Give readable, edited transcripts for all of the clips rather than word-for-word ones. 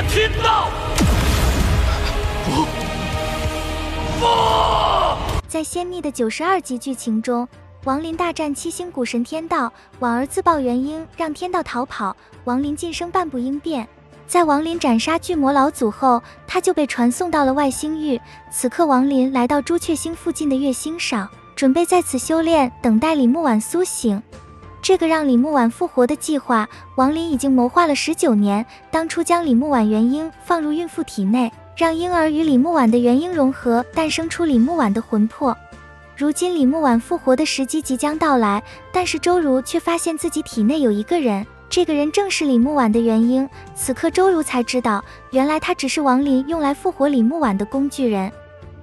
的天道！不！在仙秘的92集剧情中，王林大战七星古神天道，婉儿自曝原因，让天道逃跑，王林晋升半步应变。在王林斩杀巨魔老祖后，他就被传送到了外星域。此刻王林来到朱雀星附近的月星上，准备在此修炼，等待李木婉苏醒。这个让李木婉复活的计划，王林已经谋划了19年。当初将李木婉元婴放入孕妇体内，让婴儿与李木婉的元婴融合，诞生出李木婉的魂魄。如今李木婉复活的时机即将到来，但是周如却发现自己体内有一个人，这个人正是李木婉的元婴。此刻周如才知道，原来他只是王林用来复活李木婉的工具人。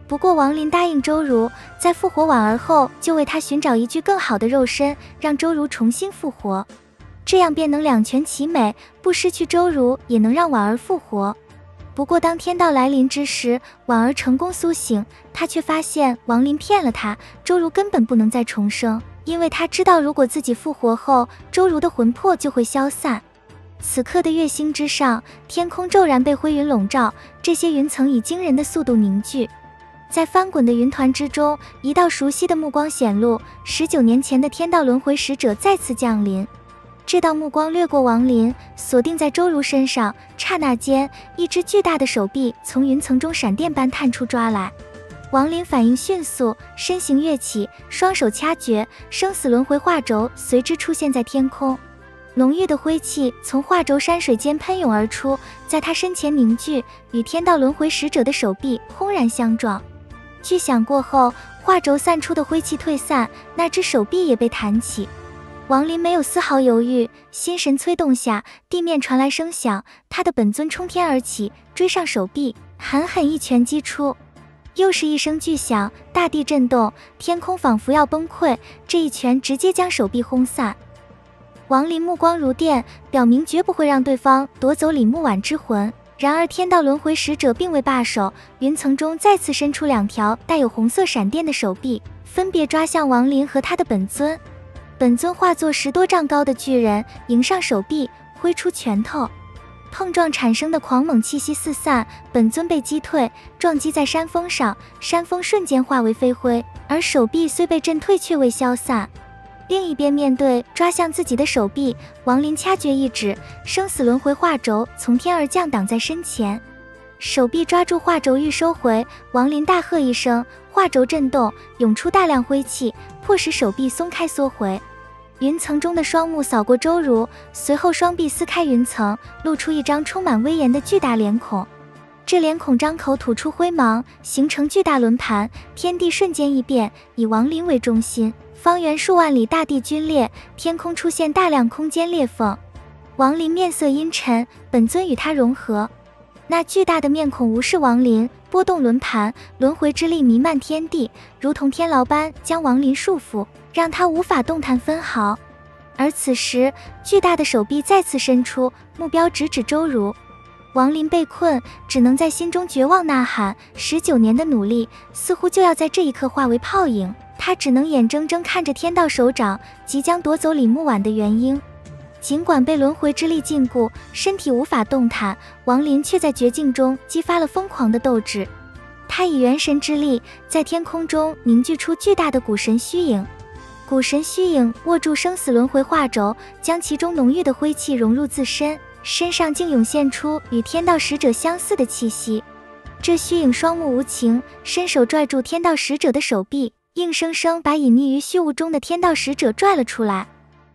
不过王林答应周如，在复活婉儿后，就为他寻找一具更好的肉身，让周如重新复活，这样便能两全其美，不失去周如，也能让婉儿复活。不过当天道来临之时，婉儿成功苏醒，她却发现王林骗了她，周如根本不能再重生，因为她知道如果自己复活后，周如的魂魄就会消散。此刻的月星之上，天空骤然被灰云笼罩，这些云层以惊人的速度凝聚。在翻滚的云团之中，一道熟悉的目光显露，19年前的天道轮回使者再次降临。这道目光掠过王林，锁定在周如身上，刹那间，一只巨大的手臂从云层中闪电般探出抓来。王林反应迅速，身形跃起，双手掐诀，生死轮回化轴随之出现在天空。浓郁的灰气从化轴山水间喷涌而出，在他身前凝聚，与天道轮回使者的手臂轰然相撞。巨响过后，化轴散出的灰气退散，那只手臂也被弹起。王林没有丝毫犹豫，心神催动下，地面传来声响，他的本尊冲天而起，追上手臂，狠狠一拳击出。又是一声巨响，大地震动，天空仿佛要崩溃，这一拳直接将手臂轰散。王林目光如电，表明绝不会让对方夺走李木婉之魂。然而天道轮回使者并未罢手，云层中再次伸出2条带有红色闪电的手臂，分别抓向王林和他的本尊。本尊化作10多丈高的巨人，迎上手臂，挥出拳头，碰撞产生的狂猛气息四散，本尊被击退，撞击在山峰上，山峰瞬间化为飞灰，而手臂虽被震退却未消散。另一边面对抓向自己的手臂，王林掐诀一指，生死轮回化轴从天而降，挡在身前。手臂抓住化轴欲收回，王林大喝一声，化轴震动，涌出大量灰气，迫使手臂松开缩回。云层中的双目扫过周如，随后双臂撕开云层，露出一张充满威严的巨大脸孔。这脸孔张口吐出灰芒，形成巨大轮盘，天地瞬间异变，以王林为中心，方圆数万里大地龟裂，天空出现大量空间裂缝。王林面色阴沉，本尊与他融合。那巨大的面孔无视王林，拨动轮盘，轮回之力弥漫天地，如同天牢般将王林束缚，让他无法动弹分毫。而此时，巨大的手臂再次伸出，目标直指周如。王林被困，只能在心中绝望呐喊，19年的努力似乎就要在这一刻化为泡影，他只能眼睁睁看着天道手掌即将夺走李木婉的元婴。尽管被轮回之力禁锢，身体无法动弹，王林却在绝境中激发了疯狂的斗志。他以元神之力在天空中凝聚出巨大的古神虚影，古神虚影握住生死轮回化轴，将其中浓郁的灰气融入自身，身上竟涌现出与天道使者相似的气息。这虚影双目无情，伸手拽住天道使者的手臂，硬生生把隐匿于虚无中的天道使者拽了出来。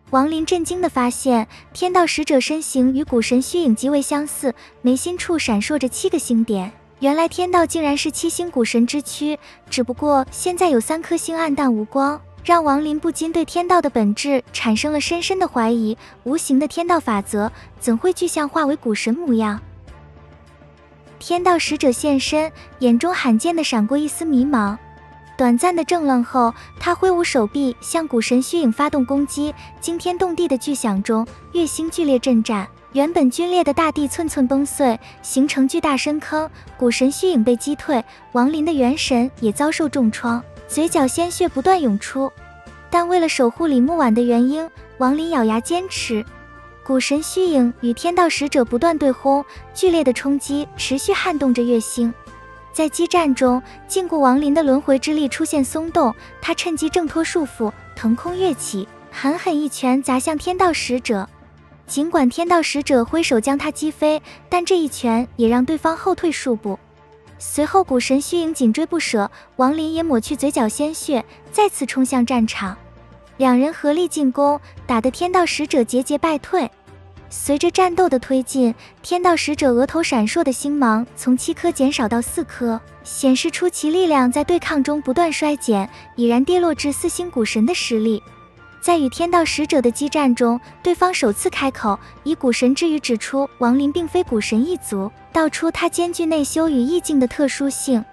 王林震惊地发现，天道使者身形与古神虚影极为相似，眉心处闪烁着7个星点。原来天道竟然是7星古神之躯，只不过现在有3颗星暗淡无光，让王林不禁对天道的本质产生了深深的怀疑。无形的天道法则怎会具象化为古神模样？天道使者现身，眼中罕见地闪过一丝迷茫。短暂的怔愣后，他挥舞手臂向古神虚影发动攻击。惊天动地的巨响中，月星剧烈震颤，原本龟裂的大地寸寸崩碎，形成巨大深坑。古神虚影被击退，王林的元神也遭受重创，嘴角鲜血不断涌出。但为了守护李木婉的元婴，王林咬牙坚持。古神虚影与天道使者不断对轰，剧烈的冲击持续撼动着月星。在激战中，禁锢亡灵的轮回之力出现松动，他趁机挣脱束缚，腾空跃起，狠狠一拳砸向天道使者。尽管天道使者挥手将他击飞，但这一拳也让对方后退数步。随后古神虚影紧追不舍，亡灵也抹去嘴角鲜血，再次冲向战场。两人合力进攻，打得天道使者节节败退。随着战斗的推进，天道使者额头闪烁的星芒从7颗减少到4颗，显示出其力量在对抗中不断衰减，已然跌落至4星古神的实力。在与天道使者的激战中，对方首次开口，以古神之语指出亡灵并非古神一族，道出他兼具内修与意境的特殊性。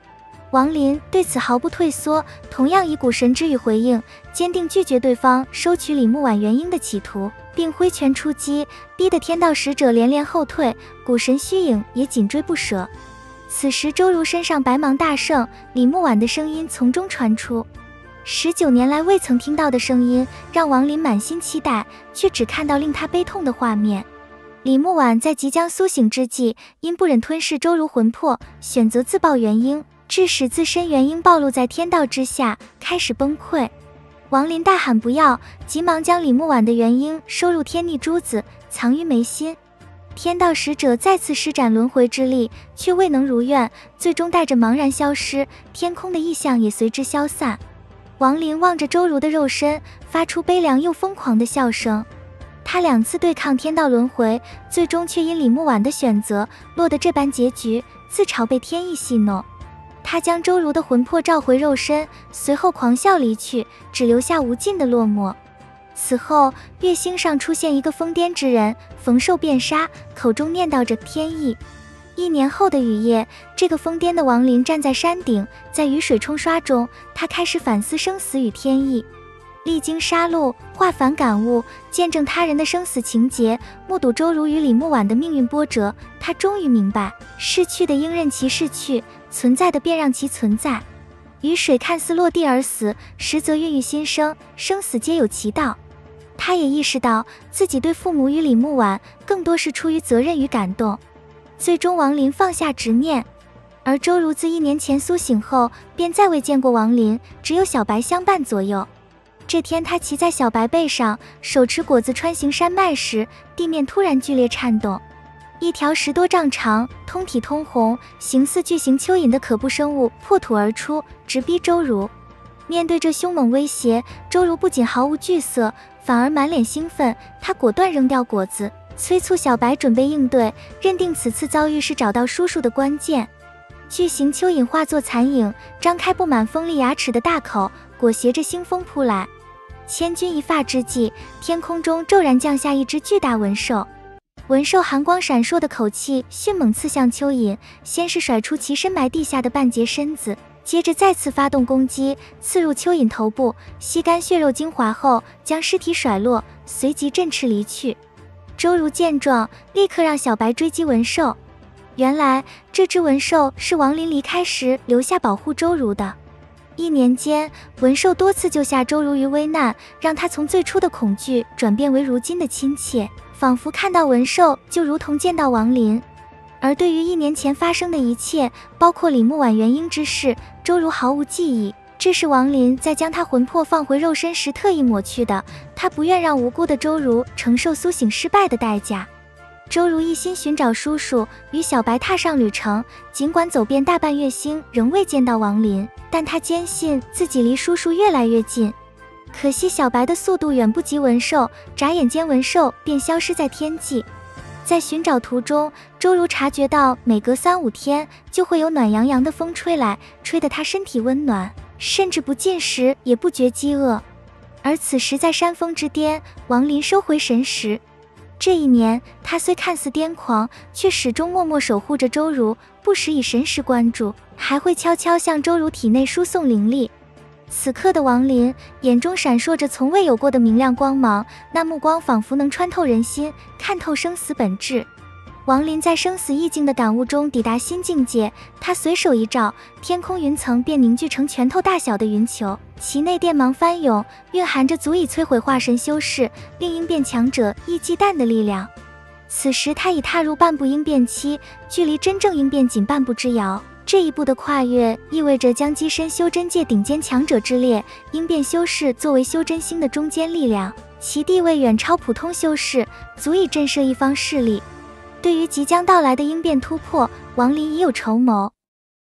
亡灵对此毫不退缩，同样以古神之语回应，坚定拒绝对方收取李木婉元婴的企图，并挥拳出击，逼得天道使者连连后退，古神虚影也紧追不舍。此时周如身上白芒大盛，李木婉的声音从中传出。19年来未曾听到的声音，让王林满心期待，却只看到令他悲痛的画面。李木婉在即将苏醒之际，因不忍吞噬周如魂魄，选择自爆元婴，致使自身元婴暴露在天道之下，开始崩溃。王林大喊不要，急忙将李木婉的元婴收入天逆珠子，藏于眉心。天道使者再次施展轮回之力，却未能如愿，最终带着茫然消失，天空的异象也随之消散。王林望着周如的肉身，发出悲凉又疯狂的笑声。他2次对抗天道轮回，最终却因李木婉的选择落得这般结局，自嘲被天意戏弄。他将周如的魂魄召回肉身，随后狂笑离去，只留下无尽的落寞。此后，月星上出现一个疯癫之人，逢受便杀，口中念叨着天意。1年后的雨夜，这个疯癫的亡灵站在山顶，在雨水冲刷中，他开始反思生死与天意。历经杀戮，化凡感悟，见证他人的生死情节，目睹周如与李木婉的命运波折，他终于明白，逝去的应任其逝去，存在的便让其存在。雨水看似落地而死，实则孕育新生，生死皆有其道。他也意识到，自己对父母与李木婉更多是出于责任与感动。最终王林放下执念，而周如自1年前苏醒后，便再未见过王林，只有小白相伴左右。这天，他骑在小白背上，手持果子穿行山脉时，地面突然剧烈颤动。一条10多丈长、通体通红、形似巨型蚯蚓的可怖生物破土而出，直逼周如。面对这凶猛威胁，周如不仅毫无惧色，反而满脸兴奋。他果断扔掉果子，催促小白准备应对，认定此次遭遇是找到叔叔的关键。巨型蚯蚓化作残影，张开布满锋利牙齿的大口，裹挟着腥风扑来。千钧一发之际，天空中骤然降下一只巨大蚊兽。蚊兽寒光闪烁的口气迅猛刺向蚯蚓，先是甩出其深埋地下的半截身子，接着再次发动攻击，刺入蚯蚓头部，吸干血肉精华后，将尸体甩落，随即振翅离去。周如见状，立刻让小白追击蚊兽。原来这只蚊兽是王林离开时留下保护周如的。1年间，蚊兽多次救下周如于危难，让他从最初的恐惧转变为如今的亲切，仿佛看到蚊兽就如同见到王林。而对于1年前发生的一切，包括李木婉元婴之事，周如毫无记忆，这是王林在将他魂魄放回肉身时特意抹去的，他不愿让无辜的周如承受苏醒失败的代价。周如一心寻找叔叔，与小白踏上旅程，尽管走遍大半月星仍未见到王林，但他坚信自己离叔叔越来越近。可惜小白的速度远不及蚊兽，眨眼间蚊兽便消失在天际。在寻找途中，周如察觉到每隔3、5天就会有暖洋洋的风吹来，吹得他身体温暖，甚至不进食也不觉饥饿。而此时在山峰之巅，王林收回神识。这1年，他虽看似癫狂，却始终默默守护着周如，不时以神识关注，还会悄悄向周如体内输送灵力。此刻的王林眼中闪烁着从未有过的明亮光芒，那目光仿佛能穿透人心，看透生死本质。王林在生死意境的感悟中抵达新境界，他随手一照，天空云层便凝聚成拳头大小的云球，其内电芒翻涌，蕴含着足以摧毁化神修士，令应变强者一击弹的力量。此时他已踏入半步应变期，距离真正应变仅半步之遥。这一步的跨越，意味着将跻身修真界顶尖强者之列。应变修士作为修真星的中坚力量，其地位远超普通修士，足以震慑一方势力。对于即将到来的应变突破，王林已有筹谋。